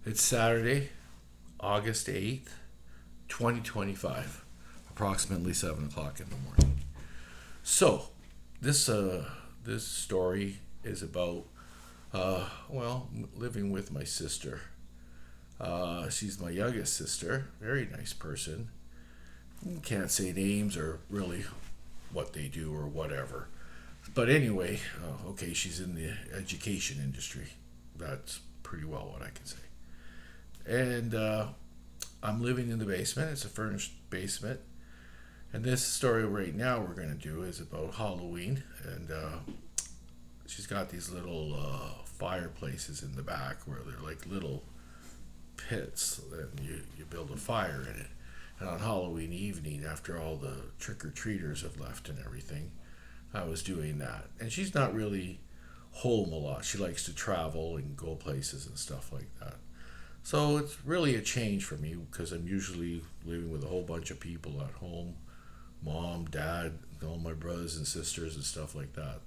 It's Saturday, August 8th, 2025, approximately 7 o'clock in the morning. So, this story is about, living with my sister. She's my youngest sister, very nice person. Can't say names or really what they do or whatever. But anyway, okay, she's in the education industry. That's pretty well what I can say. And I'm living in the basement. It's a furnished basement. And this story right now we're going to do is about Halloween. And she's got these little fireplaces in the back where they're like little pits, and you build a fire in it. And on Halloween evening, after all the trick or treaters have left and everything, I was doing that. And she's not really home a lot. She likes to travel and go places and stuff like that. So it's really a change for me because I'm usually living with a whole bunch of people at home, mom, dad, all my brothers and sisters and stuff like that.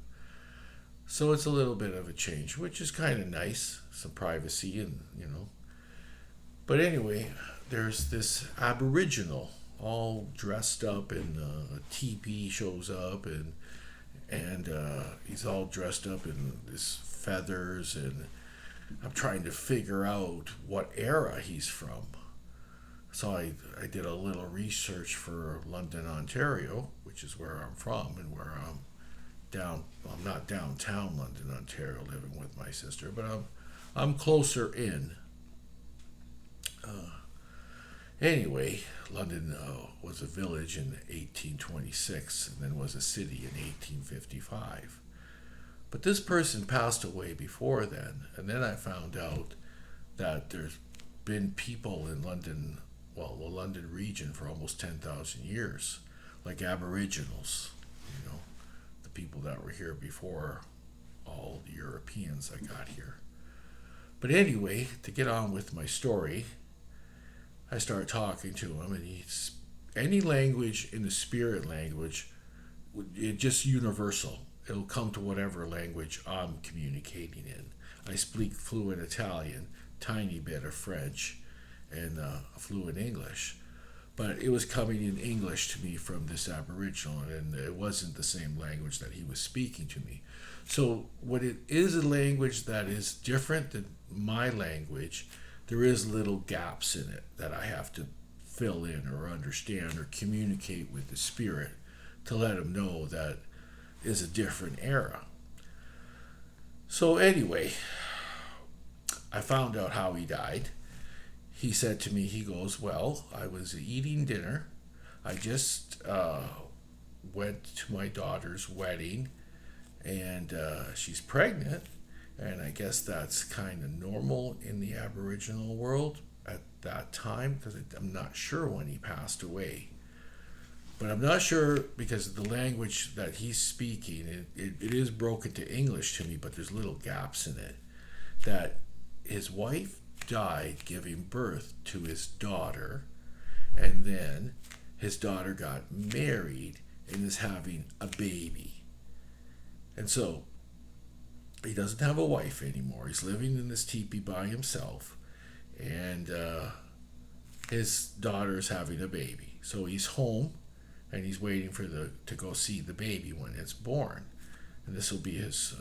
So it's a little bit of a change, which is kind of nice, some privacy and. But anyway, there's this Aboriginal all dressed up, and a teepee shows up, and he's all dressed up in his feathers, and I'm trying to figure out what era he's from. So I did a little research for London, Ontario, which is where I'm from and where I'm down. Well, I'm not downtown London, Ontario, living with my sister, but I'm closer in. Uh, anyway, London was a village in 1826 and then was a city in 1855. But this person passed away before then, and then I found out that there's been people in London, well, the London region for almost 10,000 years, like Aboriginals, the people that were here before all the Europeans that got here. But anyway, to get on with my story, I started talking to him, and he's any language in the spirit language, it's just universal. It'll come to whatever language I'm communicating in. I speak fluent Italian, tiny bit of French, and fluent English. But it was coming in English to me from this Aboriginal, and it wasn't the same language that he was speaking to me. So, when it is a language that is different than my language, there is little gaps in it that I have to fill in or understand or communicate with the spirit to let him know that is a different era. So anyway, I found out how he died. He said to me, he goes, well, I was eating dinner. I just went to my daughter's wedding, and she's pregnant. And I guess that's kind of normal in the Aboriginal world at that time, because I'm not sure when he passed away. But I'm not sure because of the language that he's speaking. It is broken to English to me, but there's little gaps in it. That his wife died giving birth to his daughter, and then his daughter got married and is having a baby. And so he doesn't have a wife anymore. He's living in this teepee by himself, and his daughter's having a baby. So he's home, and he's waiting for to go see the baby when it's born, and this will be his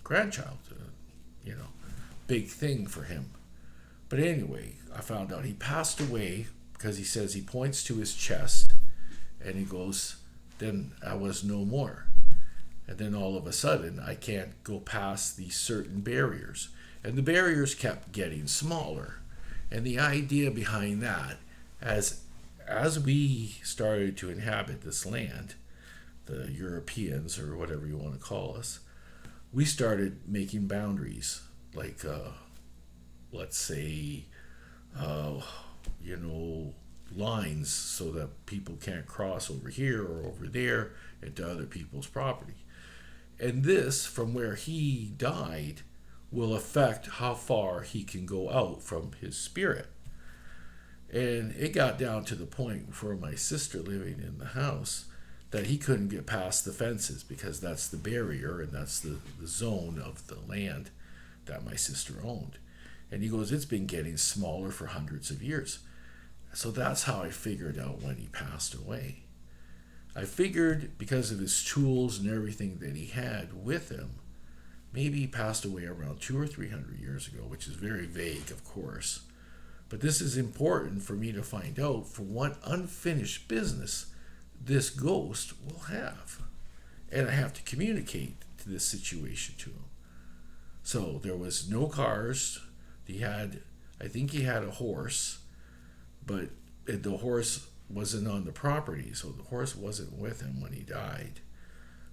grandchild. You know, big thing for him. But anyway, I found out he passed away because he says he points to his chest, and he goes, "Then I was no more." And then all of a sudden, I can't go past these certain barriers. And the barriers kept getting smaller. And the idea behind that, as we started to inhabit this land, the Europeans, or whatever you want to call us, we started making boundaries. Like, let's say, uh, you know, lines so that people can't cross over here or over there into other people's property. And this, from where he died, will affect how far he can go out from his spirit. And it got down to the point for my sister living in the house that he couldn't get past the fences because that's the barrier and that's the zone of the land that my sister owned. And he goes, it's been getting smaller for hundreds of years. So that's how I figured out when he passed away. I figured because of his tools and everything that he had with him, maybe he passed away around 200 or 300 years ago, which is very vague, of course. But this is important for me to find out for what unfinished business this ghost will have. And I have to communicate to this situation to him. So there was no cars. I think he had a horse, but the horse wasn't on the property, so the horse wasn't with him when he died.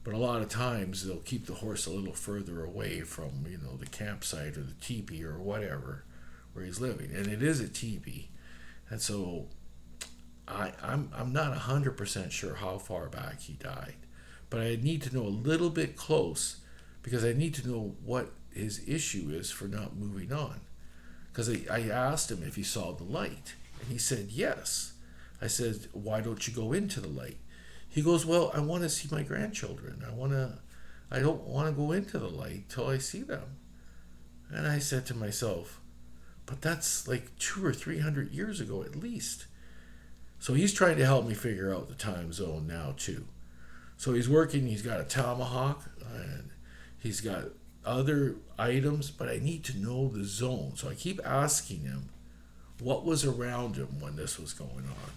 But a lot of times they'll keep the horse a little further away from, the campsite or the teepee or whatever where he's living. And it is a teepee. And so I'm not 100% sure how far back he died. But I need to know a little bit close because I need to know what his issue is for not moving on. Because I asked him if he saw the light. And he said yes. I said, why don't you go into the light? He goes, well, I want to see my grandchildren. I don't want to go into the light till I see them. And I said to myself, but that's like 200 or 300 years ago at least. So he's trying to help me figure out the time zone now too. So he's working, he's got a tomahawk, and he's got other items, but I need to know the zone. So I keep asking him what was around him when this was going on.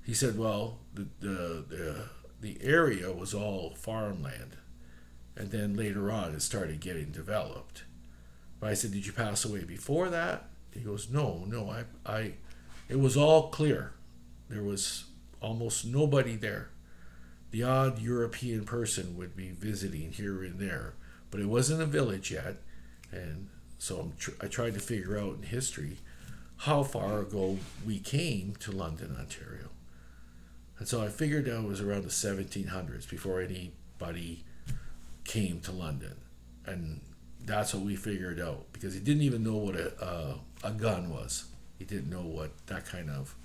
He said, well, the area was all farmland, and then later on it started getting developed. But I said, did you pass away before that? He goes, no, it was all clear. There was almost nobody there. The odd European person would be visiting here and there, but it wasn't a village yet. And so I tried to figure out in history how far ago we came to London, Ontario. And so I figured out it was around the 1700s before anybody came to London. And that's what we figured out, because he didn't even know what a gun was. He didn't know what that kind of...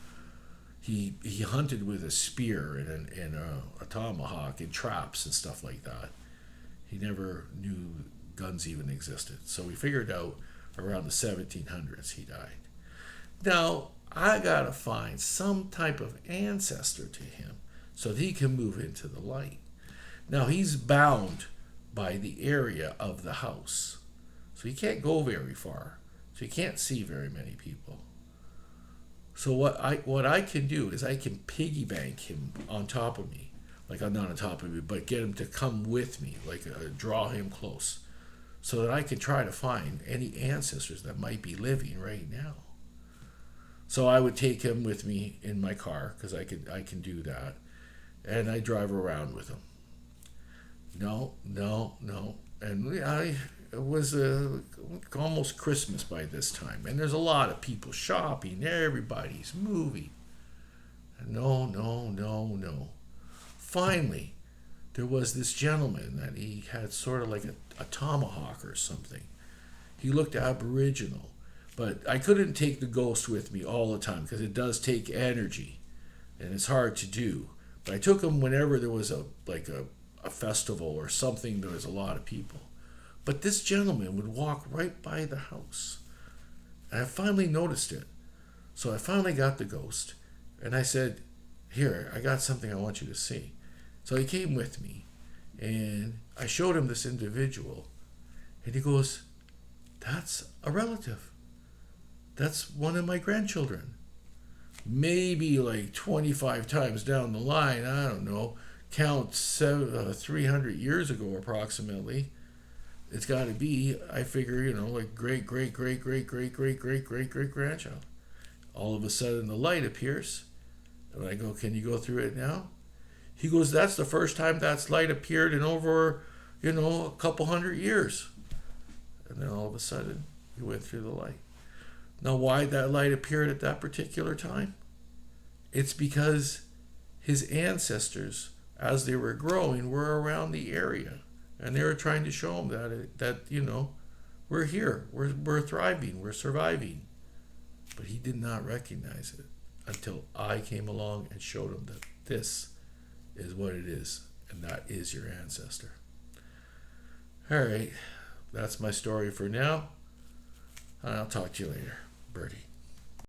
He hunted with a spear and a tomahawk and traps and stuff like that. He never knew guns even existed. So we figured out around the 1700s he died. Now, I gotta find some type of ancestor to him so that he can move into the light. Now, he's bound by the area of the house. So he can't go very far. So he can't see very many people. So what I can do is I can piggy bank him on top of me. Like, I'm not on top of me, but get him to come with me, like draw him close, so that I can try to find any ancestors that might be living right now. So I would take him with me in my car, because I can do that, and I drive around with him. No, and it was almost Christmas by this time, and there's a lot of people shopping, everybody's moving. No. Finally, there was this gentleman that he had sort of like a tomahawk or something. He looked aboriginal, but I couldn't take the ghost with me all the time because it does take energy, and it's hard to do. But I took him whenever there was a festival or something. There was a lot of people. But this gentleman would walk right by the house. And I finally noticed it. So I finally got the ghost. And I said, here, I got something I want you to see. So he came with me. And I showed him this individual. And he goes, that's a relative. That's one of my grandchildren. Maybe like 25 times down the line, I don't know, count 300 years ago approximately. It's got to be, I figure, like great grandchild. All of a sudden the light appears, and I go, can you go through it now? He goes, that's the first time that's light appeared in over, a couple hundred years. And then all of a sudden, he went through the light. Now, why that light appeared at that particular time? It's because his ancestors, as they were growing, were around the area. And they were trying to show him that we're here, we're thriving, we're surviving. But he did not recognize it until I came along and showed him that this is what it is, and that is your ancestor. All right, that's my story for now. I'll talk to you later, Birdy.